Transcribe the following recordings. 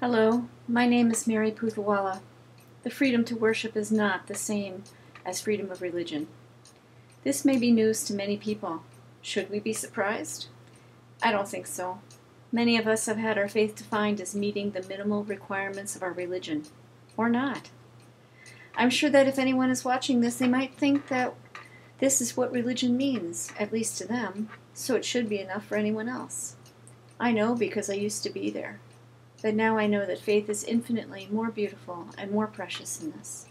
Hello, my name is Mary Puthawala. The freedom to worship is not the same as freedom of religion. This may be news to many people. Should we be surprised? I don't think so. Many of us have had our faith defined as meeting the minimal requirements of our religion, or not. I'm sure that if anyone is watching this, they might think that this is what religion means, at least to them, so it should be enough for anyone else. I know because I used to be there. But now I know that faith is infinitely more beautiful and more precious than this.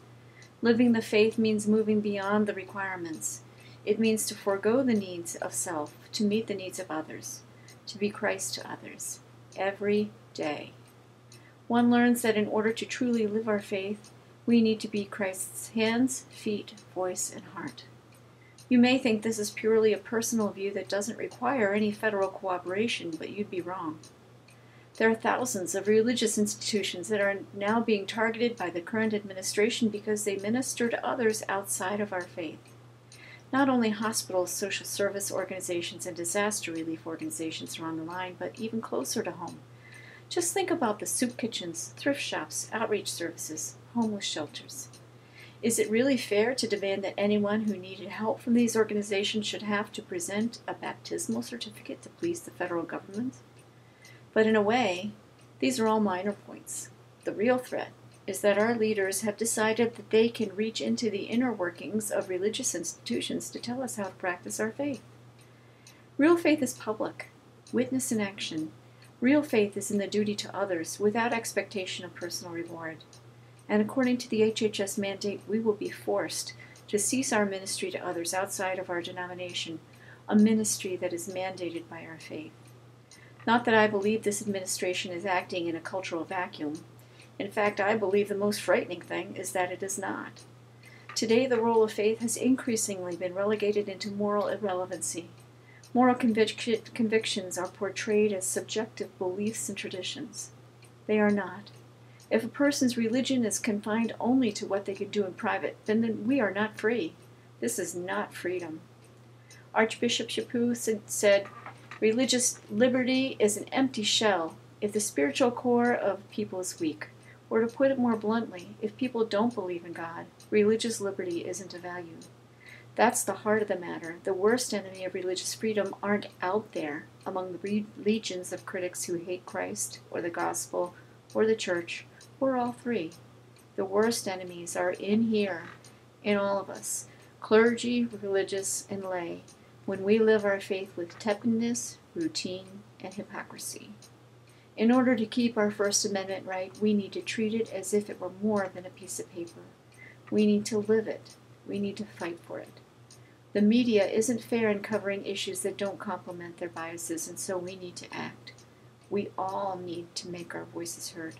Living the faith means moving beyond the requirements. It means to forego the needs of self, to meet the needs of others, to be Christ to others, every day. One learns that in order to truly live our faith, we need to be Christ's hands, feet, voice, and heart. You may think this is purely a personal view that doesn't require any federal cooperation, but you'd be wrong. There are thousands of religious institutions that are now being targeted by the current administration because they minister to others outside of our faith. Not only hospitals, social service organizations, and disaster relief organizations are on the line, but even closer to home. Just think about the soup kitchens, thrift shops, outreach services, homeless shelters. Is it really fair to demand that anyone who needed help from these organizations should have to present a baptismal certificate to please the federal government? But in a way, these are all minor points. The real threat is that our leaders have decided that they can reach into the inner workings of religious institutions to tell us how to practice our faith. Real faith is public, witness in action. Real faith is in the duty to others without expectation of personal reward. And according to the HHS mandate, we will be forced to cease our ministry to others outside of our denomination, a ministry that is mandated by our faith. Not that I believe this administration is acting in a cultural vacuum. In fact, I believe the most frightening thing is that it is not. Today, the role of faith has increasingly been relegated into moral irrelevancy. Moral convictions are portrayed as subjective beliefs and traditions. They are not. If a person's religion is confined only to what they can do in private, then we are not free. This is not freedom. Archbishop Chaput said, "Religious liberty is an empty shell if the spiritual core of people is weak. Or to put it more bluntly, if people don't believe in God, religious liberty isn't of value." That's the heart of the matter. The worst enemy of religious freedom aren't out there among the legions of critics who hate Christ, or the gospel, or the church, or all three. The worst enemies are in here, in all of us, clergy, religious, and lay, when we live our faith with tepidness, routine, and hypocrisy. In order to keep our First Amendment right, we need to treat it as if it were more than a piece of paper. We need to live it. We need to fight for it. The media isn't fair in covering issues that don't complement their biases, and so we need to act. We all need to make our voices heard.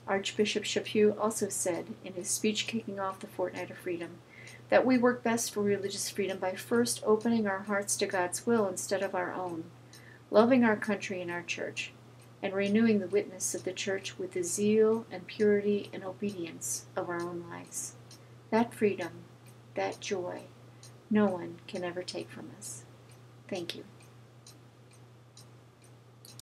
Archbishop Chaput also said in his speech kicking off the Fortnight of Freedom that we work best for religious freedom by first opening our hearts to God's will instead of our own, loving our country and our church, and renewing the witness of the church with the zeal and purity and obedience of our own lives. That freedom, that joy, no one can ever take from us. Thank you.